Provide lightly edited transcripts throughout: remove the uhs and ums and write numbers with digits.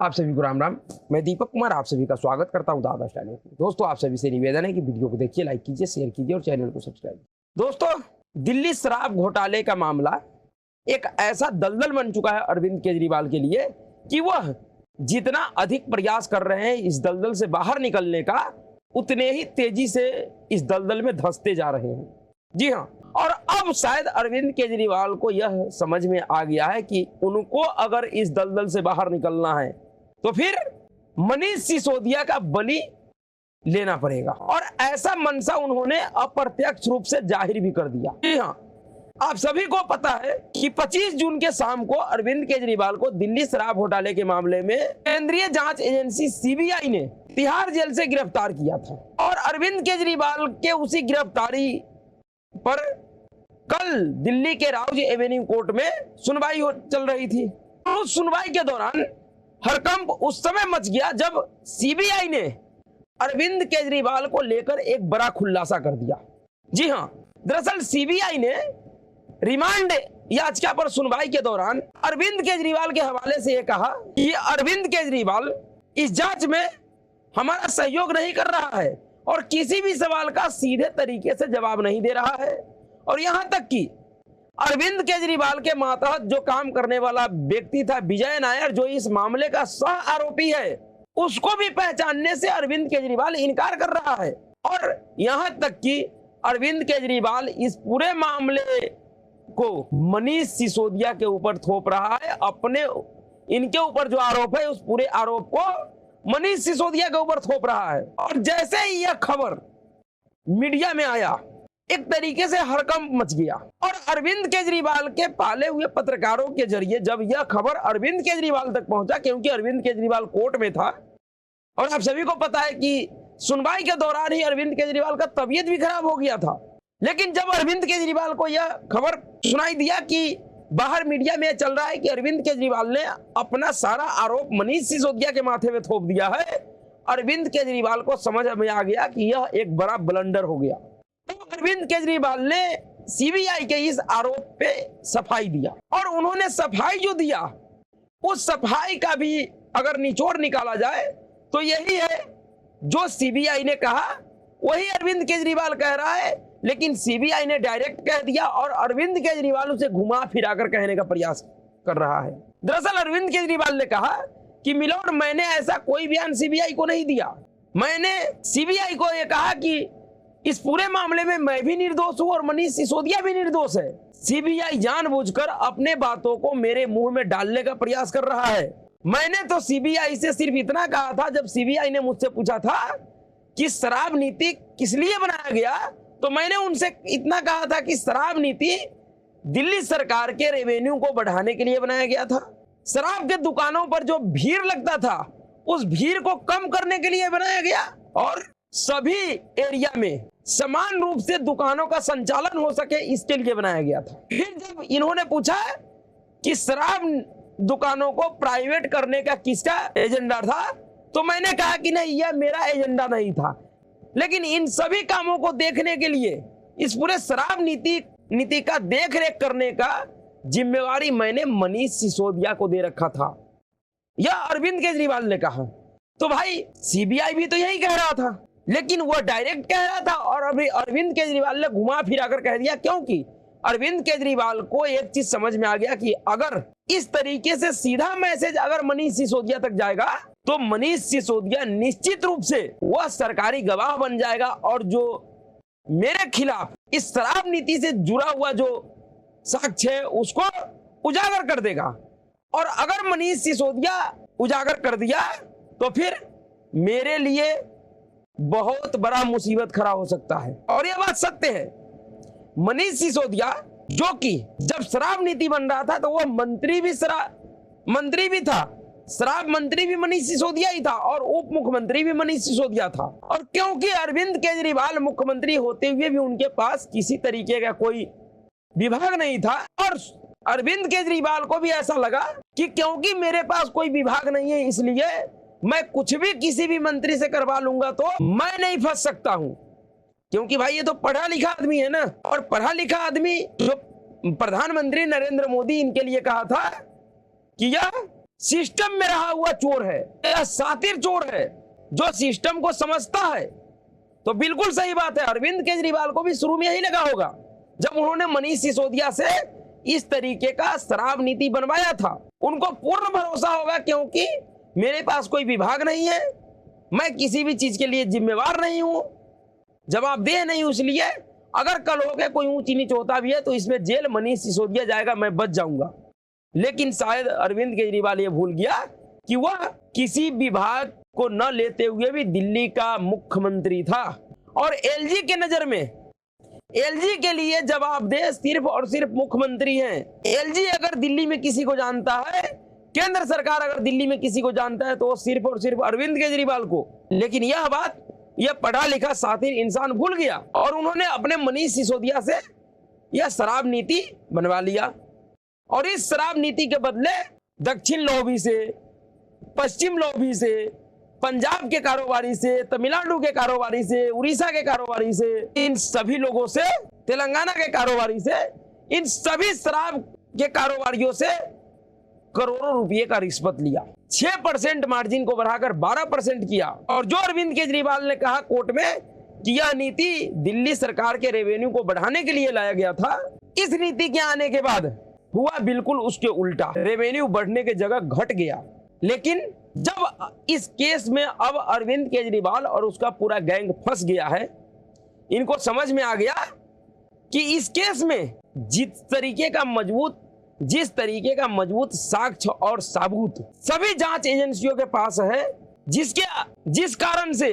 आप सभी को राम राम। मैं दीपक कुमार आप सभी का स्वागत करता हूं दादा स्टाइल में। दोस्तों, आप सभी से निवेदन है कि वीडियो को देखिए, लाइक कीजिए, शेयर कीजिए और चैनल को सब्सक्राइब। दोस्तों, दिल्ली शराब घोटाले का मामला एक ऐसा दलदल बन चुका है अरविंद केजरीवाल के लिए कि वह जितना अधिक प्रयास कर रहे हैं इस दलदल से बाहर निकलने का, उतने ही तेजी से इस दलदल में धंसते जा रहे हैं। जी हाँ, और अब शायद अरविंद केजरीवाल को यह समझ में आ गया है कि उनको अगर इस दलदल से बाहर निकलना है तो फिर मनीष सिसोदिया का बलि लेना पड़ेगा, और ऐसा मनसा उन्होंने अप्रत्यक्ष रूप से जाहिर भी कर दिया। जी हाँ, आप सभी को पता है कि 25 जून के शाम को अरविंद केजरीवाल को दिल्ली शराब घोटाले के मामले में केंद्रीय जांच एजेंसी सीबीआई ने तिहाड़ जेल से गिरफ्तार किया था, और अरविंद केजरीवाल के उसी गिरफ्तारी पर कल दिल्ली के राउज एवेन्यू कोर्ट में सुनवाई चल रही थी। उस सुनवाई के दौरान हड़कंप उस समय मच गया जब सीबीआई ने अरविंद केजरीवाल को लेकर एक बड़ा खुलासा कर दिया। जी हां, दरअसल सीबीआई ने रिमांड याचिका पर सुनवाई के दौरान अरविंद केजरीवाल के हवाले से यह कहा कि अरविंद केजरीवाल इस जांच में हमारा सहयोग नहीं कर रहा है और किसी भी सवाल का सीधे तरीके से जवाब नहीं दे रहा है, और यहां तक कि अरविंद केजरीवाल के मातहत जो काम करने वाला व्यक्ति था विजय नायर, जो इस मामले का सह आरोपी है, उसको भी पहचानने से अरविंद केजरीवाल इनकार कर रहा है। और यहां तक कि अरविंद केजरीवाल इस पूरे मामले को मनीष सिसोदिया के ऊपर थोप रहा है। अपने इनके ऊपर जो आरोप है उस पूरे आरोप को मनीष सिसोदिया के ऊपर थोप रहा है। और जैसे ही यह खबर मीडिया में आया, एक तरीके से हड़कंप मच गया, और अरविंद केजरीवाल के पाले हुए पत्रकारों के जरिए जब यह खबर अरविंद केजरीवाल तक पहुंचा, क्योंकि अरविंद केजरीवाल कोर्ट में था और आप सभी को पता है कि सुनवाई के दौरान ही अरविंद केजरीवाल का तबीयत भी खराब हो गया था। लेकिन जब अरविंद केजरीवाल को यह खबर सुनाई दिया कि बाहर मीडिया में चल रहा है कि अरविंद केजरीवाल ने अपना सारा आरोप मनीष सिसोदिया के माथे में थोप दिया है, अरविंद केजरीवाल को समझ में आ गया कि यह एक बड़ा ब्लंडर हो गया। तो अरविंद केजरीवाल ने सीबीआई के इस आरोप पे सफाई दिया, और उन्होंने सफाई जो दिया उस सफाई का भी अगर निचोड़ निकाला जाए तो यही है जो सीबीआई ने कहा वही अरविंद केजरीवाल कह रहा है, लेकिन सीबीआई ने डायरेक्ट कह दिया और अरविंद केजरीवाल उसे घुमा फिराकर कहने का प्रयास कर रहा है। दरअसल अरविंद केजरीवाल ने कहा कि मिलोड, मैंने ऐसा कोई बयान सीबीआई को नहीं दिया। मैंने सीबीआई को यह कहा कि इस पूरे मामले में मैं भी निर्दोष हूं और मनीष सिसोदिया भी निर्दोष है। सीबीआई जानबूझकर अपने बातों को मेरे मुंह में डालने का प्रयास कर रहा है। मैंने तो सीबीआई से सिर्फ इतना कहा था, जब सीबीआई ने मुझसे पूछा था कि शराब नीति किस लिए बनाया गया, तो मैंने उनसे इतना कहा था कि शराब नीति दिल्ली सरकार के रेवेन्यू को बढ़ाने के लिए बनाया गया था। शराब के दुकानों पर जो भीड़ लगता था उस भीड़ को कम करने के लिए बनाया गया, और सभी एरिया में समान रूप से दुकानों का संचालन हो सके इसके लिए बनाया गया था। फिर जब इन्होंने पूछा कि शराब दुकानों को प्राइवेट करने का किसका एजेंडा था, तो मैंने कहा कि नहीं, यह मेरा एजेंडा नहीं था। लेकिन इन सभी कामों को देखने के लिए, इस पूरे शराब नीति का देख रेख करने का जिम्मेवारी मैंने मनीष सिसोदिया को दे रखा था, यह अरविंद केजरीवाल ने कहा। तो भाई सीबीआई भी तो यही कह रहा था, लेकिन वह डायरेक्ट कह रहा था और अभी अरविंद केजरीवाल ने घुमा फिरा कर कह दिया, क्योंकि अरविंद केजरीवाल को एक चीज समझ में आ गया कि अगर इस तरीके से सीधा मैसेज अगर मनीष सिसोदिया तक जाएगा तो मनीष सिसोदिया निश्चित रूप से वह सरकारी गवाह बन जाएगा, और जो मेरे खिलाफ इस शराब नीति से जुड़ा हुआ जो साक्ष्य है उसको उजागर कर देगा। और अगर मनीष सिसोदिया उजागर कर दिया तो फिर मेरे लिए बहुत बड़ा मुसीबत खड़ा हो सकता है। और यह बात सत्य है। मनीष सिसोदिया, जो कि जब शराब नीति बन रहा था तो वह मंत्री भी था, शराब मंत्री भी मनीष सिसोदिया ही था और उप मुख्यमंत्री भी मनीष सिसोदिया था। और क्योंकि अरविंद केजरीवाल मुख्यमंत्री होते हुए भी उनके पास किसी तरीके का कोई विभाग नहीं था, और अरविंद केजरीवाल को भी ऐसा लगा कि क्योंकि मेरे पास कोई विभाग नहीं है इसलिए मैं कुछ भी किसी भी मंत्री से करवा लूंगा तो मैं नहीं फंस सकता हूं, क्योंकि भाई ये तो पढ़ा लिखा आदमी है ना। और पढ़ा लिखा आदमी जो प्रधानमंत्री नरेंद्र मोदी इनके लिए कहा था कि यह सिस्टम में रहा हुआ चोर है, यह सातिर चोर है जो सिस्टम को समझता है। तो बिल्कुल सही बात है, अरविंद केजरीवाल को भी शुरू में यही लगा होगा जब उन्होंने मनीष सिसोदिया से इस तरीके का शराब नीति बनवाया था। उनको पूर्ण भरोसा होगा क्योंकि मेरे पास कोई विभाग नहीं है, मैं किसी भी चीज के लिए जिम्मेवार नहीं हूं, जवाबदेह नहीं हूं, इसलिए अगर कल हो के कोई ऊंची नीच होता भी है तो इसमें जेल मनीष सिसोदिया जाएगा, मैं बच जाऊंगा। लेकिन शायद अरविंद केजरीवाल ये भूल गया कि वह किसी विभाग को न लेते हुए भी दिल्ली का मुख्यमंत्री था और एलजी के नजर में एलजी के लिए जवाबदेह सिर्फ और सिर्फ मुख्यमंत्री हैं। एलजी अगर दिल्ली में किसी को जानता है, केंद्र सरकार अगर दिल्ली में किसी को जानता है तो वो सिर्फ और सिर्फ अरविंद केजरीवाल को। लेकिन यह बात यह पढ़ा लिखा सातिर इंसान भूल गया और उन्होंने अपने मनीष सिसोदिया से यह शराब नीति बनवा लिया। और इस शराब नीति के बदले दक्षिण लॉबी से, पश्चिम लॉबी से, पंजाब के कारोबारी से, तमिलनाडु के कारोबारी से, उड़ीसा के कारोबारी से, इन सभी लोगों से, तेलंगाना के कारोबारी से, इन सभी शराब के कारोबारियों से करोड़ों रुपए का रिश्वत लिया। 6% मार्जिन को बढ़ाकर 12% किया। और जो अरविंद केजरीवाल ने कहा कोर्ट में कि यह नीति दिल्ली सरकार के रेवेन्यू को बढ़ाने के लिए लाया गया था, इस नीति के आने के बाद हुआ बिल्कुल उसके उल्टा, रेवेन्यू बढ़ने की जगह घट गया। लेकिन जब इस केस में अब अरविंद केजरीवाल और उसका पूरा गैंग फंस गया है, इनको समझ में आ गया कि इस केस में जिस तरीके का मजबूत साक्ष्य और सबूत सभी जांच एजेंसियों के पास है, जिस कारण से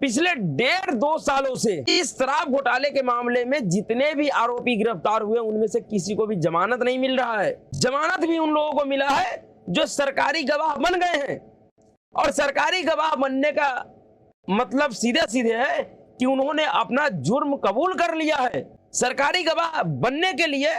पिछले 1.5-2 सालों से इस शराब घोटाले के मामले में जितने भी आरोपी गिरफ्तार हुए उनमें से किसी को भी जमानत नहीं मिल रहा है। जमानत भी उन लोगों को मिला है जो सरकारी गवाह बन गए हैं। और सरकारी गवाह बनने का मतलब सीधे सीधे है कि उन्होंने अपना जुर्म कबूल कर लिया है। सरकारी गवाह बनने के लिए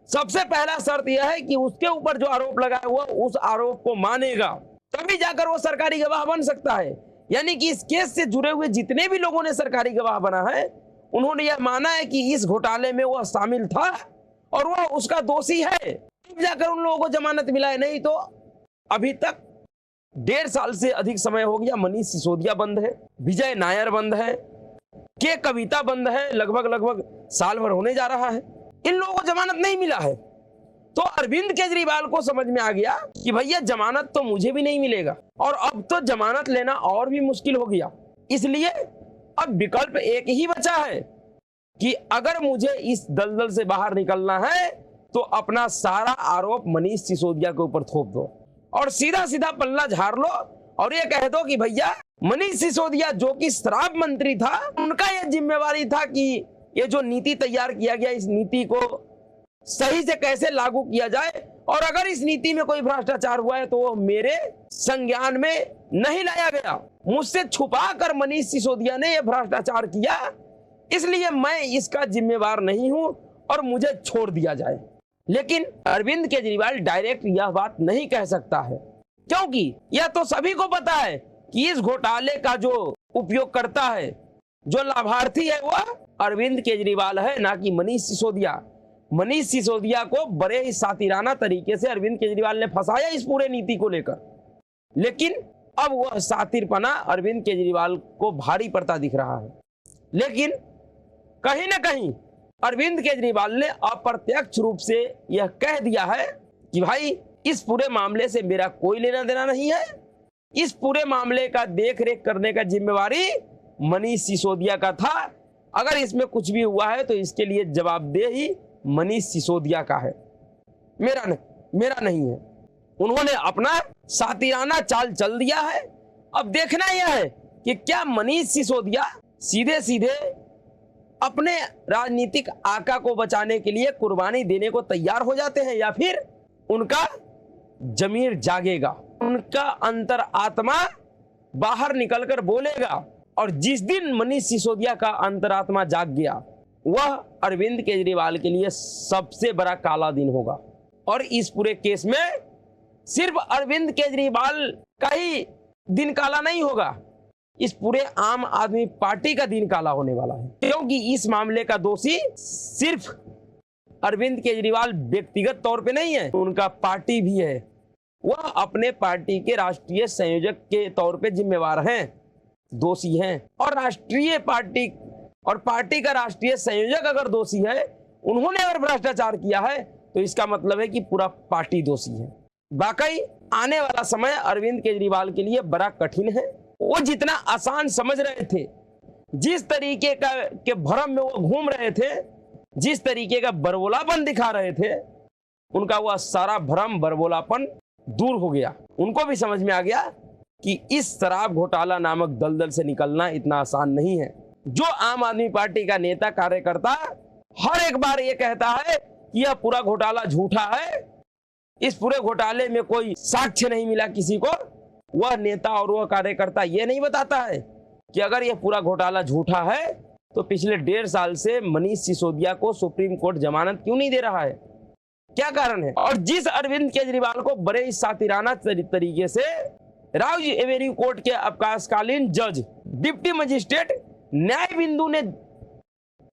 सबसे पहला शर्त यह है कि उसके ऊपर जो आरोप लगाया हुआ उस आरोप को मानेगा, तभी जाकर वो सरकारी गवाह बन सकता है। यानी कि इस केस से जुड़े हुए जितने भी लोगों ने सरकारी गवाह बना है, उन्होंने यह माना है कि इस घोटाले में वह शामिल था और वह उसका दोषी है, तब जाकर उन लोगों को जमानत मिला है। नहीं तो अभी तक 1.5 साल से अधिक समय हो गया, मनीष सिसोदिया बंद है, विजय नायर बंद है, के कविता बंद है, लगभग साल भर होने जा रहा है, इन लोगों को जमानत नहीं मिला है। तो अरविंद केजरीवाल को समझ में आ गया कि भैया जमानत तो मुझे भी नहीं मिलेगा और अब तो जमानत लेना और भी मुश्किल हो गया। इसलिए अब विकल्प एक ही बचा है कि अगर मुझे इस दलदल से बाहर निकलना है तो अपना सारा आरोप मनीष सिसोदिया के ऊपर थोप दो और सीधा सीधा पल्ला झाड़ लो और ये कह दो कि भैया मनीष सिसोदिया जो कि शराब मंत्री था, उनका यह जिम्मेवारी था कि ये जो नीति तैयार किया गया, इस नीति को सही से कैसे लागू किया जाए, और अगर इस नीति में कोई भ्रष्टाचार हुआ है तो वो मेरे संज्ञान में नहीं लाया गया। मुझसे छुपा कर मनीष सिसोदिया ने यह भ्रष्टाचार किया, इसलिए मैं इसका जिम्मेवार नहीं हूं और मुझे छोड़ दिया जाए। लेकिन अरविंद केजरीवाल डायरेक्ट यह बात नहीं कह सकता है, क्योंकि यह तो सभी को पता है कि इस घोटाले का जो उपयोग करता है, जो लाभार्थी है, वह अरविंद केजरीवाल है, ना कि मनीष सिसोदिया। मनीष सिसोदिया को बड़े ही सातिराना तरीके से अरविंद केजरीवाल ने फंसाया इस पूरे नीति को लेकर। लेकिन अब वह सातिरपना अरविंद केजरीवाल को भारी पड़ता दिख रहा है। लेकिन कहीं ना कहीं अरविंद केजरीवाल ने अप्रत्यक्ष रूप से यह कह दिया है कि भाई इस पूरे मामले से मेरा कोई लेना देना नहीं है, इस पूरे मामले का देख रेख करने का जिम्मेवारी मनीष सिसोदिया का था, अगर इसमें कुछ भी हुआ है तो इसके लिए जवाबदेही मनीष सिसोदिया का है, मेरा नहीं है। उन्होंने अपना सातिराना चाल चल दिया है। अब देखना यह है कि क्या मनीष सिसोदिया सीधे सीधे अपने राजनीतिक आका को बचाने के लिए कुर्बानी देने को तैयार हो जाते हैं, या फिर उनका जमीर जागेगा, उनका अंतर आत्मा बाहर निकलकर बोलेगा। और जिस दिन मनीष सिसोदिया का अंतरात्मा जाग गया, वह अरविंद केजरीवाल के लिए सबसे बड़ा काला दिन होगा। और इस पूरे केस में सिर्फ अरविंद केजरीवाल का ही दिन काला नहीं होगा, इस पूरे आम आदमी पार्टी का दिन काला होने वाला है, क्योंकि इस मामले का दोषी सिर्फ अरविंद केजरीवाल व्यक्तिगत तौर पे नहीं है, उनका पार्टी भी है, वह अपने पार्टी के राष्ट्रीय संयोजक के तौर पे जिम्मेवार हैं, दोषी हैं। और पार्टी का राष्ट्रीय संयोजक अगर दोषी है, उन्होंने अगर भ्रष्टाचार किया है, तो इसका मतलब है कि पूरा पार्टी दोषी है। वाकई आने वाला समय अरविंद केजरीवाल के लिए बड़ा कठिन है। वो जितना आसान समझ रहे थे, जिस तरीके के भ्रम में वो घूम रहे थे, जिस तरीके का बरबोलापन दिखा रहे थे, उनका वह सारा भ्रम बरबोलापन दूर हो गया। उनको भी समझ में आ गया कि इस शराब घोटाला नामक दलदल से निकलना इतना आसान नहीं है। जो आम आदमी पार्टी का नेता कार्यकर्ता हर एक बार ये कहता है कि यह पूरा घोटाला झूठा है, इस पूरे घोटाले में कोई साक्ष्य नहीं मिला किसी को, वह नेता और वह कार्यकर्ता ये नहीं बताता है कि अगर यह पूरा घोटाला झूठा है तो पिछले 1.5 साल से मनीष सिसोदिया को सुप्रीम कोर्ट जमानत क्यों नहीं दे रहा है, क्या कारण है। और जिस अरविंद केजरीवाल को बड़े ही सातिराना तरीके से राउज एवेन्यू कोर्ट के अवकाशकालीन जज, डिप्टी मजिस्ट्रेट न्याय बिंदु ने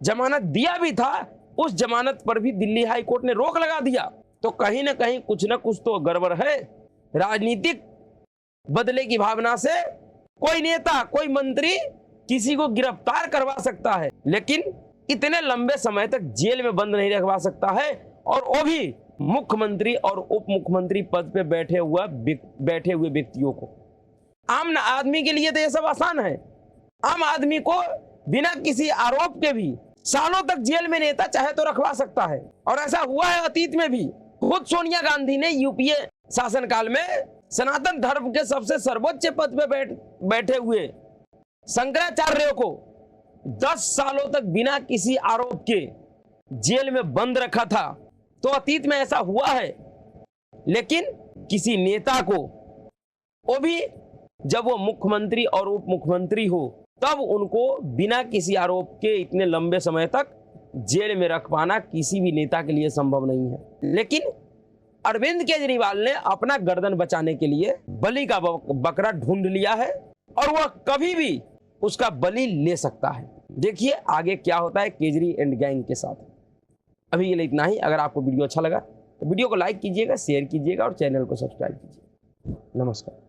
जमानत दिया भी था, उस जमानत पर भी दिल्ली हाई कोर्ट ने रोक लगा दिया। तो कहीं ना कहीं कुछ ना कुछ तो गड़बड़ है। राजनीतिक बदले की भावना से कोई नेता, कोई मंत्री किसी को गिरफ्तार करवा सकता है, लेकिन इतने लंबे समय तक जेल में बंद नहीं रखवा सकता है, और वो भी मुख्यमंत्री और उप मुख्यमंत्री पद पे बैठे हुए व्यक्तियों को। आम आदमी के लिए तो ये सब आसान है। आम आदमी को बिना किसी आरोप के भी सालों तक जेल में नेता चाहे तो रखवा सकता है, और ऐसा हुआ है अतीत में भी। खुद सोनिया गांधी ने यूपीए शासनकाल में सनातन धर्म के सबसे सर्वोच्च पद पे बैठे हुए शंकराचार्य को 10 सालों तक बिना किसी आरोप के जेल में बंद रखा था। तो अतीत में ऐसा हुआ है, लेकिन किसी नेता को, वो भी जब वो मुख्यमंत्री और उप मुख्यमंत्री हो, तब उनको बिना किसी आरोप के इतने लंबे समय तक जेल में रख पाना किसी भी नेता के लिए संभव नहीं है। लेकिन अरविंद केजरीवाल ने अपना गर्दन बचाने के लिए बलि का बकरा ढूंढ लिया है, और वह कभी भी उसका बलि ले सकता है। देखिए आगे क्या होता है केजरी एंड गैंग के साथ। अभी के लिए इतना ही। अगर आपको वीडियो अच्छा लगा तो वीडियो को लाइक कीजिएगा, शेयर कीजिएगा और चैनल को सब्सक्राइब कीजिए। नमस्कार।